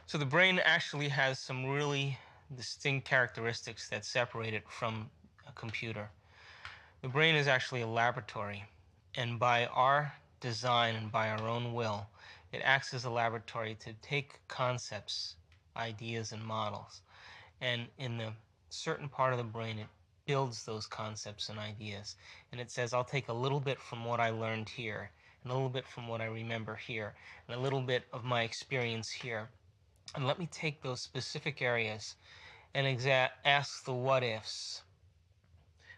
So the brain actually has some really distinct characteristics that separate it from a computer. The brain is actually a laboratory, and by our design and by our own will, it acts as a laboratory to take concepts, ideas, and models. And in the certain part of the brain, it builds those concepts and ideas. And it says, I'll take a little bit from what I learned here, and a little bit from what I remember here, and a little bit of my experience here. And let me take those specific areas and ask the what ifs,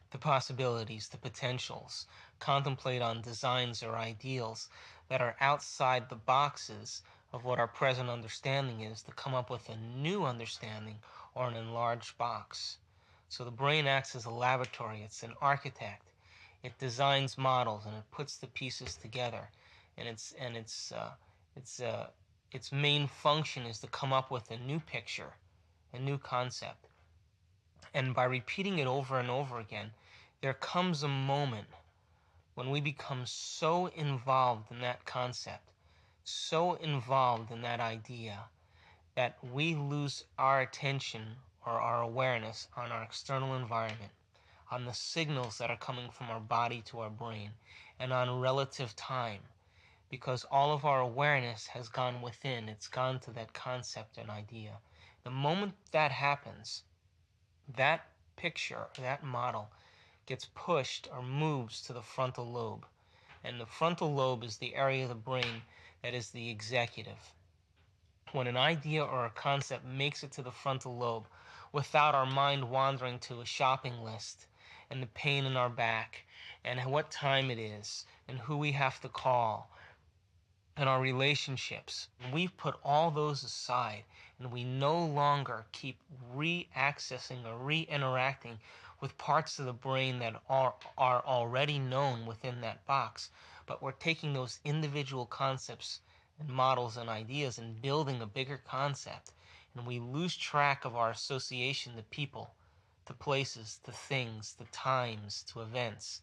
the possibilities, the potentials, contemplate on designs or ideals that are outside the boxes of what our present understanding is to come up with a new understanding or an enlarged box. So the brain acts as a laboratory, it's an architect. It designs models and it puts the pieces together. And it's its main function is to come up with a new picture, a new concept. And by repeating it over and over again, there comes a moment when we become so involved in that concept, so involved in that idea, that we lose our attention or our awareness on our external environment, on the signals that are coming from our body to our brain, and on relative time, because all of our awareness has gone within, it's gone to that concept and idea. The moment that happens, that picture, that model, gets pushed or moves to the frontal lobe. And the frontal lobe is the area of the brain that is the executive. When an idea or a concept makes it to the frontal lobe without our mind wandering to a shopping list and the pain in our back and what time it is and who we have to call and our relationships, we've put all those aside and we no longer keep re-accessing or re-interacting with parts of the brain that are already known within that box, but we're taking those individual concepts and models and ideas and building a bigger concept, and we lose track of our association to people, to places, to things, to times, to events,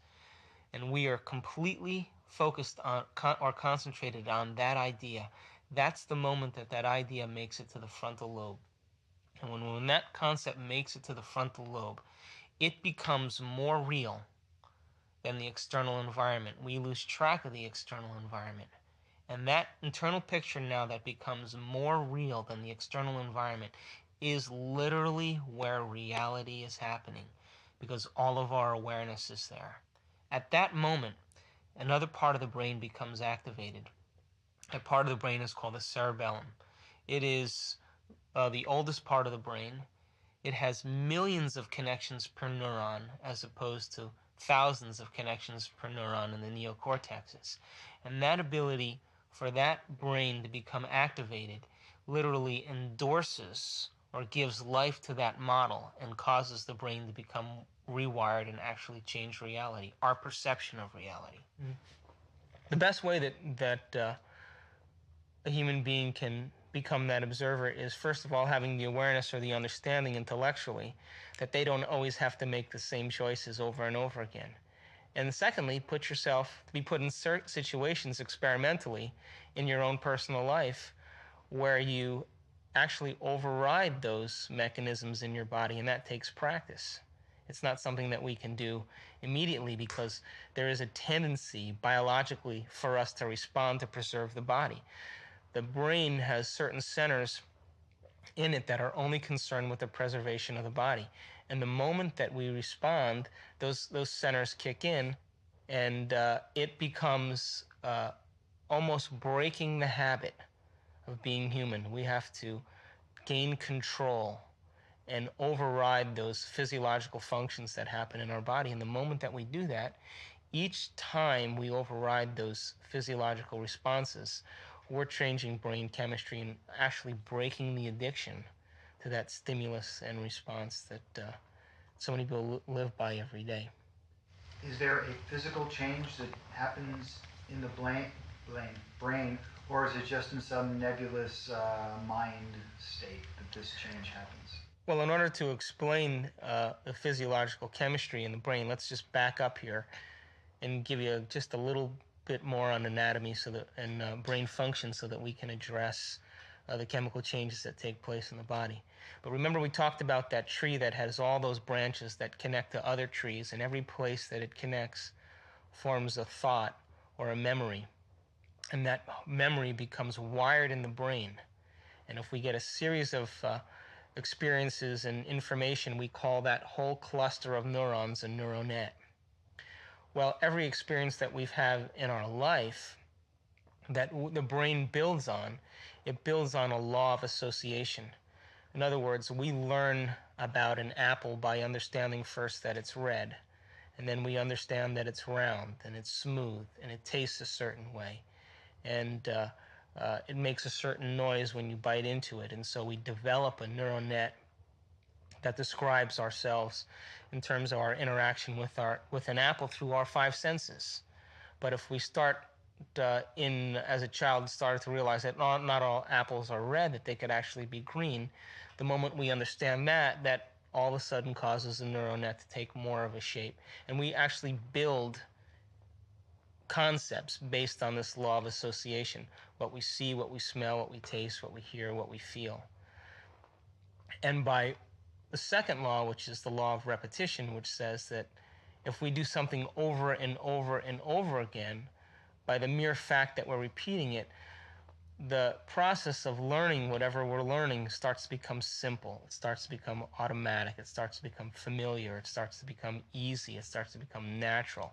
and we are completely focused on or concentrated on that idea. That's the moment that that idea makes it to the frontal lobe. And when that concept makes it to the frontal lobe, it becomes more real than the external environment. We lose track of the external environment. And that internal picture now that becomes more real than the external environment is literally where reality is happening, because all of our awareness is there. At that moment, another part of the brain becomes activated. That part of the brain is called the cerebellum. It is the oldest part of the brain. It has millions of connections per neuron as opposed to thousands of connections per neuron in the neocortexes. And that ability for that brain to become activated literally endorses or gives life to that model and causes the brain to become rewired and actually change reality, our perception of reality. The best way that a human being can become that observer is, first of all, having the awareness or the understanding intellectually that they don't always have to make the same choices over and over again. And secondly, be put in certain situations experimentally in your own personal life where you actually override those mechanisms in your body, and that takes practice. It's not something that we can do immediately because there is a tendency biologically for us to respond to preserve the body. The brain has certain centers in it that are only concerned with the preservation of the body. And the moment that we respond, those centers kick in, and it becomes almost breaking the habit of being human. We have to gain control and override those physiological functions that happen in our body. And the moment that we do that, each time we override those physiological responses, we're changing brain chemistry and actually breaking the addiction to that stimulus and response that so many people live by every day. Is there a physical change that happens in the brain, or is it just in some nebulous mind state that this change happens? Well, in order to explain the physiological chemistry in the brain, let's just back up here and give you just a little bit more on anatomy and brain function so that we can address the chemical changes that take place in the body. But remember, we talked about that tree that has all those branches that connect to other trees, and every place that it connects forms a thought or a memory. And that memory becomes wired in the brain. And if we get a series of experiences and information, we call that whole cluster of neurons a neural net. Well, every experience that we've had in our life that the brain builds on, it builds on a law of association. In other words, we learn about an apple by understanding first that it's red, and then we understand that it's round and it's smooth and it tastes a certain way, and it makes a certain noise when you bite into it. And so we develop a neural net that describes ourselves in terms of our interaction with an apple through our five senses. But if we start as a child, started to realize that not all apples are red, that they could actually be green, the moment we understand that all of a sudden causes the neural net to take more of a shape. And we actually build concepts based on this law of association: what we see, what we smell, what we taste, what we hear, what we feel. And by the second law, which is the law of repetition, which says that if we do something over and over and over again, by the mere fact that we're repeating it, the process of learning whatever we're learning starts to become simple. It starts to become automatic. It starts to become familiar. It starts to become easy. It starts to become natural.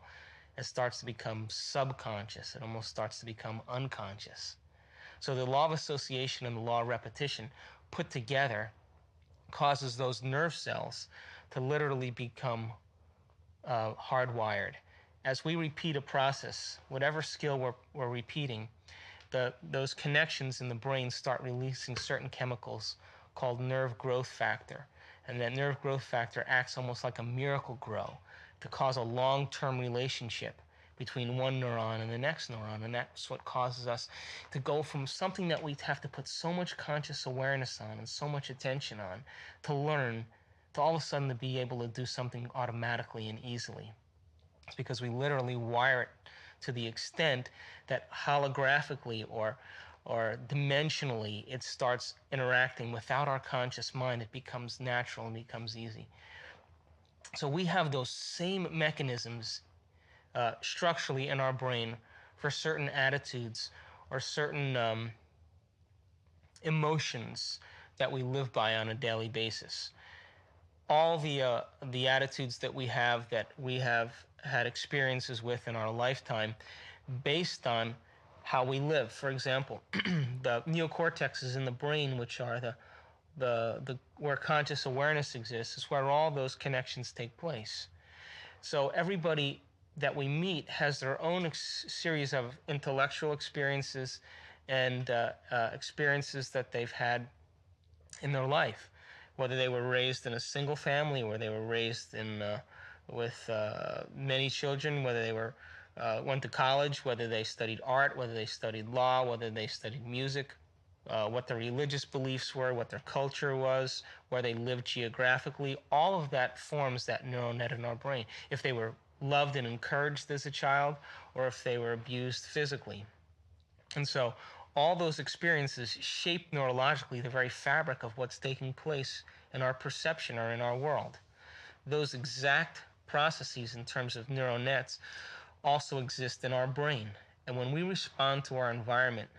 It starts to become subconscious. It almost starts to become unconscious. So the law of association and the law of repetition put together causes those nerve cells to literally become hardwired. As we repeat a process, whatever skill we're repeating, those connections in the brain start releasing certain chemicals called nerve growth factor. And that nerve growth factor acts almost like a miracle grow to cause a long-term relationship between one neuron and the next neuron. And that's what causes us to go from something that we have to put so much conscious awareness on and so much attention on to learn, to all of a sudden to be able to do something automatically and easily. It's because we literally wire it to the extent that holographically or dimensionally it starts interacting without our conscious mind. It becomes natural and becomes easy. So we have those same mechanisms structurally in our brain for certain attitudes or certain emotions that we live by on a daily basis. All the attitudes that we have had experiences with in our lifetime based on how we live. For example, the neocortexes in the brain, which are the where conscious awareness exists, is where all those connections take place. So everybody that we meet has their own series of intellectual experiences and experiences that they've had in their life, whether they were raised in a single family, or they were raised with many children, whether they went to college, whether they studied art, whether they studied law, whether they studied music, what their religious beliefs were, what their culture was, where they lived geographically. All of that forms that neural net in our brain. If they were loved and encouraged as a child, or if they were abused physically. And so all those experiences shape neurologically the very fabric of what's taking place in our perception or in our world. Those exact processes in terms of neural nets also exist in our brain. And when we respond to our environment,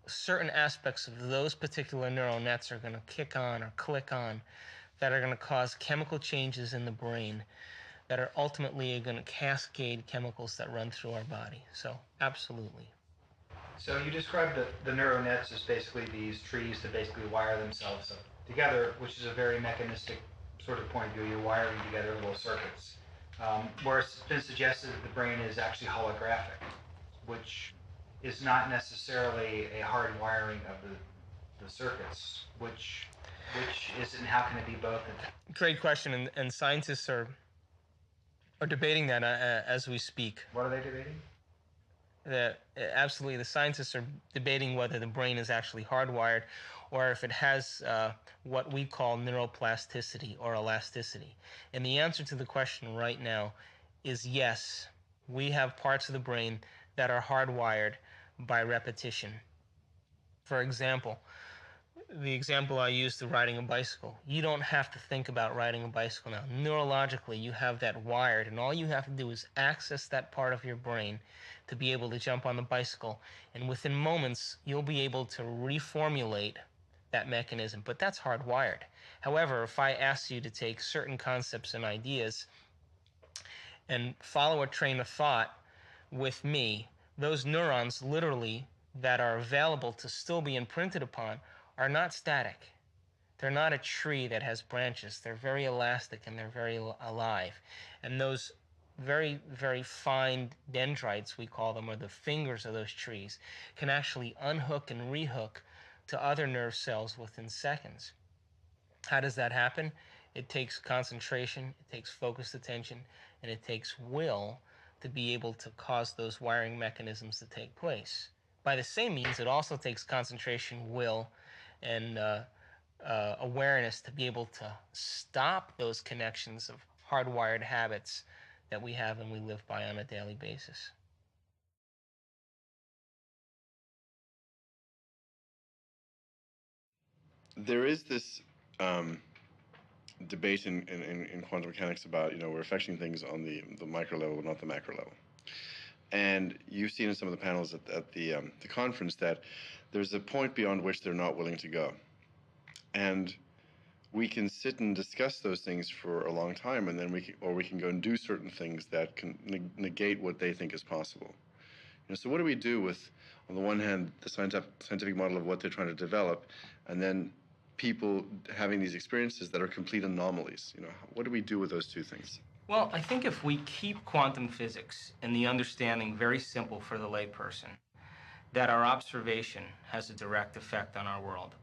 certain aspects of those particular neural nets are going to kick on or click on that are going to cause chemical changes in the brain that are ultimately going to cascade chemicals that run through our body. So, absolutely. So you described the neural nets as basically these trees that basically wire themselves up together, which is a very mechanistic sort of point of view. You're wiring together little circuits. Where it's been suggested that the brain is actually holographic, which is not necessarily a hard wiring of the circuits. Which is and how can it be both? Great question, and scientists are debating that as we speak. What are they debating? Absolutely, the scientists are debating whether the brain is actually hardwired or if it has what we call neuroplasticity or elasticity. And the answer to the question right now is yes. We have parts of the brain that are hardwired by repetition. For example, the example I used to riding a bicycle. You don't have to think about riding a bicycle now. Neurologically, you have that wired, and all you have to do is access that part of your brain to be able to jump on the bicycle. And within moments, you'll be able to reformulate that mechanism. But that's hardwired. However, if I ask you to take certain concepts and ideas and follow a train of thought with me, those neurons literally that are available to still be imprinted upon are not static. They're not a tree that has branches. They're very elastic and they're very alive. And those very, very fine dendrites, we call them, or the fingers of those trees, can actually unhook and rehook to other nerve cells within seconds. How does that happen? It takes concentration, it takes focused attention, and it takes will to be able to cause those wiring mechanisms to take place. By the same means, it also takes concentration, will, and awareness to be able to stop those connections of hardwired habits that we have and we live by on a daily basis. There is this debate in quantum mechanics about, we're affecting things on the micro level, not the macro level. And you've seen in some of the panels at the conference that there's a point beyond which they're not willing to go. And we can sit and discuss those things for a long time, and then we can go and do certain things that can negate what they think is possible. So what do we do with, on the one hand, the scientific model of what they're trying to develop, and then people having these experiences that are complete anomalies? What do we do with those two things? Well, I think if we keep quantum physics and the understanding very simple for the layperson, that our observation has a direct effect on our world,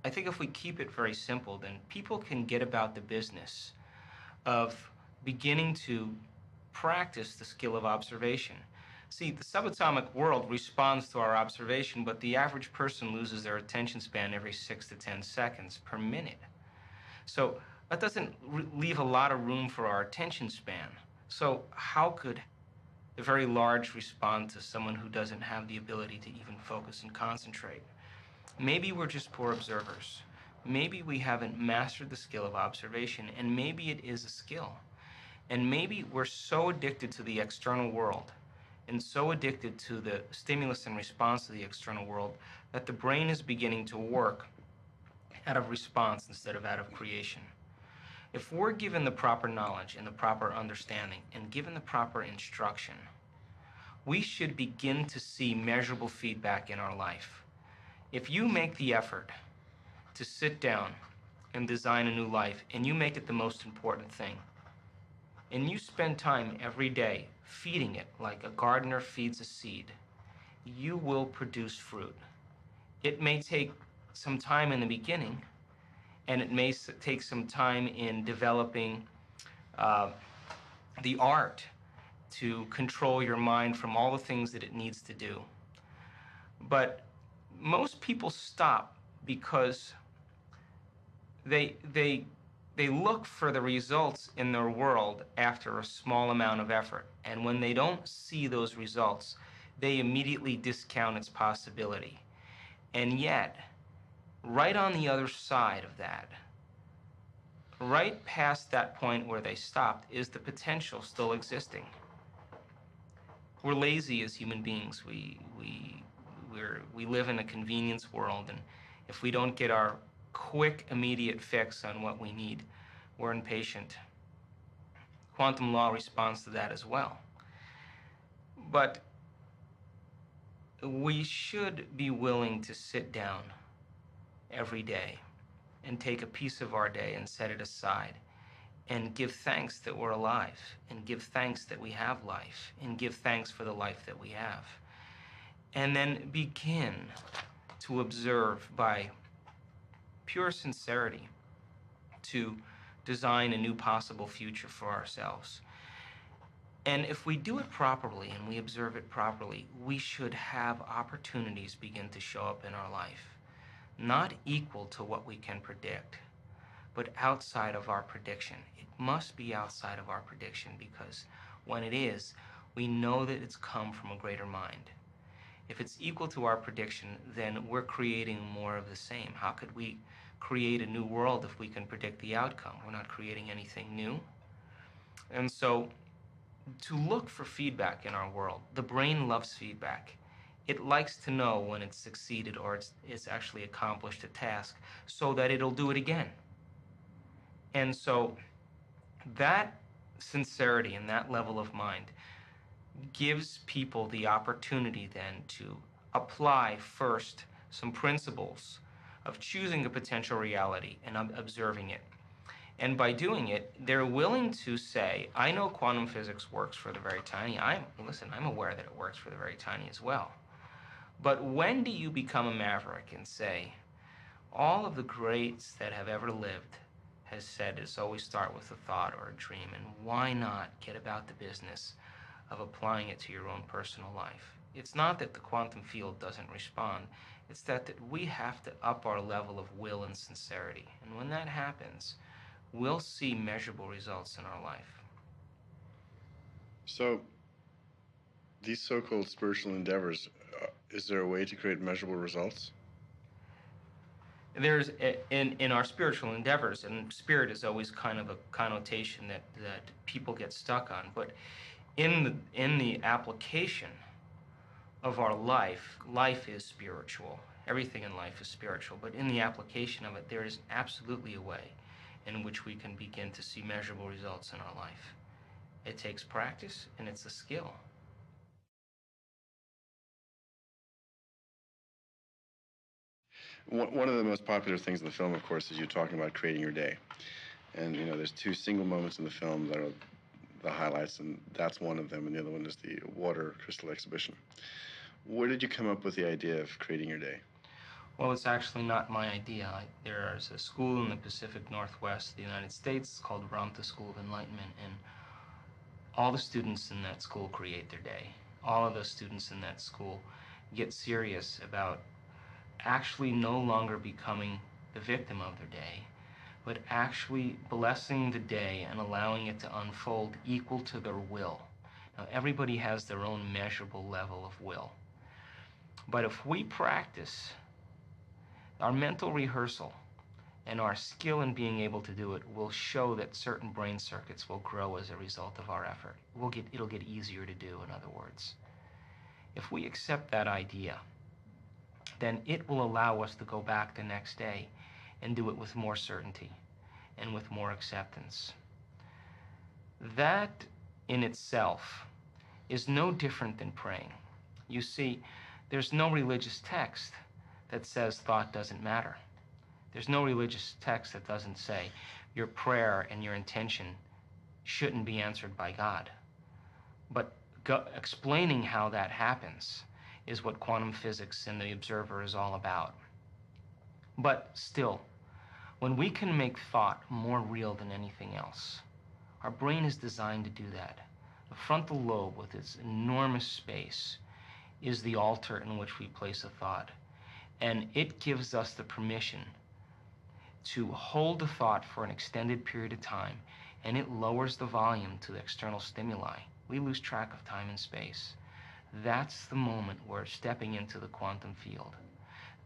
I think if we keep it very simple, then people can get about the business of beginning to practice the skill of observation. See, the subatomic world responds to our observation, but the average person loses their attention span every 6 to 10 seconds per minute. So that doesn't leave a lot of room for our attention span. So how could the very large respond to someone who doesn't have the ability to even focus and concentrate? Maybe we're just poor observers. Maybe we haven't mastered the skill of observation, and maybe it is a skill. And maybe we're so addicted to the external world and so addicted to the stimulus and response to the external world that the brain is beginning to work out of response instead of out of creation. If we're given the proper knowledge and the proper understanding and given the proper instruction, we should begin to see measurable feedback in our life. If you make the effort to sit down and design a new life, and you make it the most important thing, and you spend time every day feeding it like a gardener feeds a seed, you will produce fruit. It may take some time in the beginning, and it may take some time in developing the art to control your mind from all the things that it needs to do. But most people stop because they look for the results in their world after a small amount of effort. And when they don't see those results, they immediately discount its possibility. And yet, right on the other side of that, right past that point where they stopped, is the potential still existing. We're lazy as human beings. We live in a convenience world, and if we don't get our quick, immediate fix on what we need, we're impatient. Quantum law responds to that as well. But we should be willing to sit down every day and take a piece of our day and set it aside and give thanks that we're alive, and give thanks that we have life, and give thanks for the life that we have. And then begin to observe by pure sincerity to design a new possible future for ourselves. And if we do it properly and we observe it properly, we should have opportunities begin to show up in our life, not equal to what we can predict, but outside of our prediction. It must be outside of our prediction, because when it is, we know that it's come from a greater mind. If it's equal to our prediction, then we're creating more of the same. How could we create a new world if we can predict the outcome? We're not creating anything new. And so, to look for feedback in our world, the brain loves feedback. It likes to know when it's succeeded or it's actually accomplished a task so that it'll do it again. And so, that sincerity and that level of mind gives people the opportunity then to apply first some principles of choosing a potential reality and observing it. And by doing it, they're willing to say, I know quantum physics works for the very tiny. I'm aware that it works for the very tiny as well. But when do you become a maverick and say, all of the greats that have ever lived has said it's always start with a thought or a dream, and why not get about the business of applying it to your own personal life? It's not that the quantum field doesn't respond, it's that we have to up our level of will and sincerity. And when that happens, we'll see measurable results in our life. So, these so-called spiritual endeavors, is there a way to create measurable results? There's in our spiritual endeavors, and spirit is always kind of a connotation that people get stuck on, but in the application of our life, life is spiritual. Everything in life is spiritual, but in the application of it, there is absolutely a way in which we can begin to see measurable results in our life. It takes practice, and it's a skill. One of the most popular things in the film, of course, is you talking about creating your day. And, there's two single moments in the film that are the highlights, and that's one of them, and the other one is the water crystal exhibition. Where did you come up with the idea of creating your day? Well, it's actually not my idea. There's a school in the Pacific Northwest of the United States called Ramtha School of Enlightenment, and all the students in that school create their day. All of the students in that school get serious about actually no longer becoming the victim of their day, but actually blessing the day and allowing it to unfold equal to their will. Now, everybody has their own measurable level of will. But if we practice our mental rehearsal and our skill in being able to do it will show that certain brain circuits will grow as a result of our effort. It'll get easier to do, in other words. If we accept that idea, then it will allow us to go back the next day and do it with more certainty and with more acceptance. That in itself is no different than praying. You see, there's no religious text that says thought doesn't matter. There's no religious text that doesn't say your prayer and your intention shouldn't be answered by God. But explaining how that happens is what quantum physics and the Observer is all about. But still, when we can make thought more real than anything else, our brain is designed to do that. The frontal lobe, with its enormous space, is the altar in which we place a thought. And it gives us the permission to hold a thought for an extended period of time, and it lowers the volume to the external stimuli. We lose track of time and space. That's the moment we're stepping into the quantum field.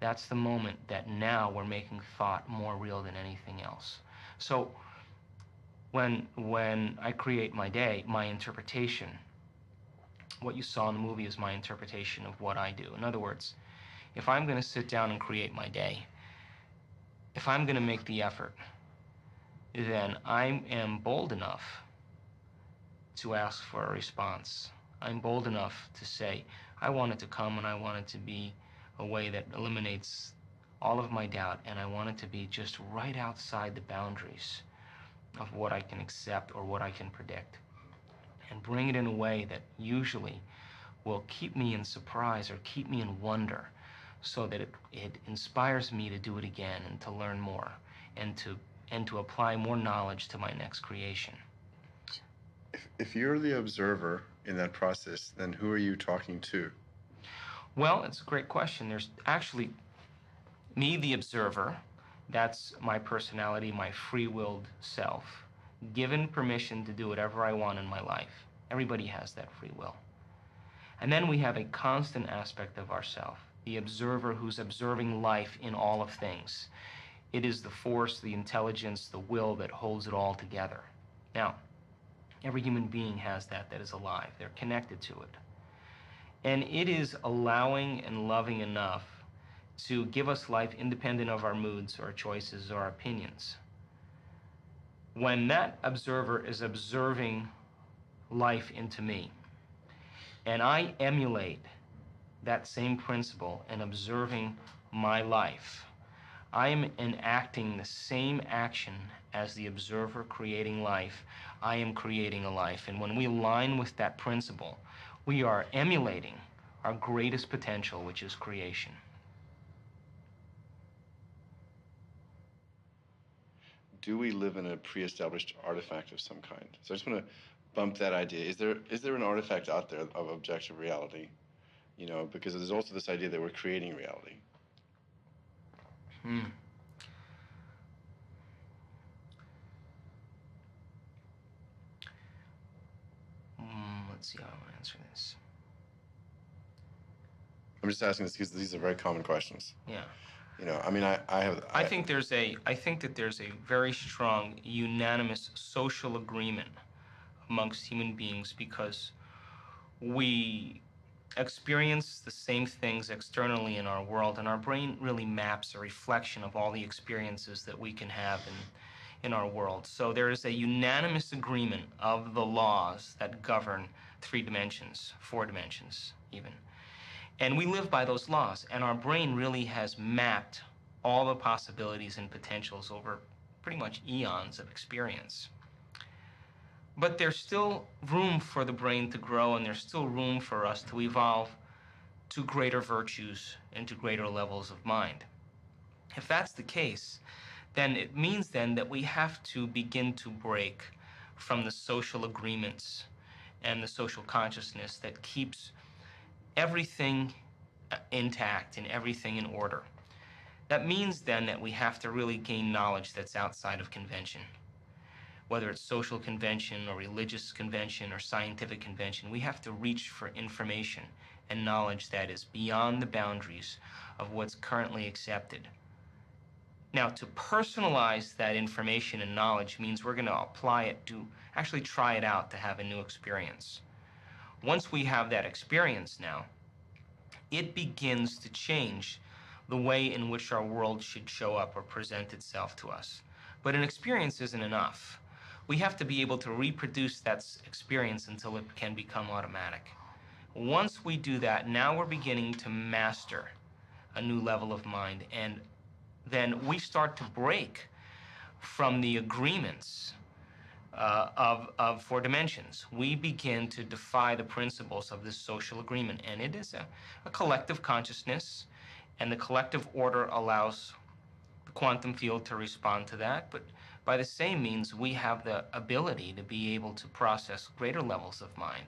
That's the moment that now we're making thought more real than anything else. So when I create my day, my interpretation, what you saw in the movie is my interpretation of what I do. In other words, if I'm going to sit down and create my day, if I'm going to make the effort, then I am bold enough to ask for a response. I'm bold enough to say, I want it to come, and I want it to be a way that eliminates all of my doubt, and I want it to be just right outside the boundaries of what I can accept or what I can predict, and bring it in a way that usually will keep me in surprise or keep me in wonder, so that it inspires me to do it again and to learn more and to apply more knowledge to my next creation. If you're the observer in that process, then who are you talking to? Well, it's a great question. There's actually me, the observer. That's my personality, my free-willed self, given permission to do whatever I want in my life. Everybody has that free will. And then we have a constant aspect of ourself, the observer who's observing life in all of things. It is the force, the intelligence, the will that holds it all together. Now, every human being has that is alive. They're connected to it. And it is allowing and loving enough to give us life independent of our moods or choices or opinions. When that observer is observing life into me, and I emulate that same principle in observing my life, I am enacting the same action as the observer creating life. I am creating a life. And when we align with that principle, we are emulating our greatest potential, which is creation. Do we live in a pre-established artifact of some kind? So I just want to bump that idea. Is there an artifact out there of objective reality? You know, because there's also this idea that we're creating reality. Let's see how I want to answer this. I'm just asking this because these are very common questions. Yeah. You know, I mean, I think that there's a very strong, unanimous social agreement amongst human beings because we experience the same things externally in our world, and our brain really maps a reflection of all the experiences that we can have in our world. So there is a unanimous agreement of the laws that govern 3 dimensions, 4 dimensions even. And we live by those laws, and our brain really has mapped all the possibilities and potentials over pretty much eons of experience. But there's still room for the brain to grow, and there's still room for us to evolve to greater virtues and to greater levels of mind. If that's the case, then it means then that we have to begin to break from the social agreements and the social consciousness that keeps everything intact and everything in order. That means then that we have to really gain knowledge that's outside of convention. Whether it's social convention or religious convention or scientific convention, we have to reach for information and knowledge that is beyond the boundaries of what's currently accepted. Now, to personalize that information and knowledge means we're going to apply it to actually try it out to have a new experience. Once we have that experience now, it begins to change the way in which our world should show up or present itself to us. But an experience isn't enough. We have to be able to reproduce that experience until it can become automatic. Once we do that, now we're beginning to master a new level of mind, and then we start to break from the agreements of 4 dimensions. We begin to defy the principles of this social agreement, and it is a collective consciousness, and the collective order allows the quantum field to respond to that, but by the same means, we have the ability to be able to process greater levels of mind,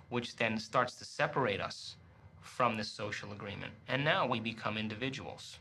which then starts to separate us from this social agreement, and now we become individuals.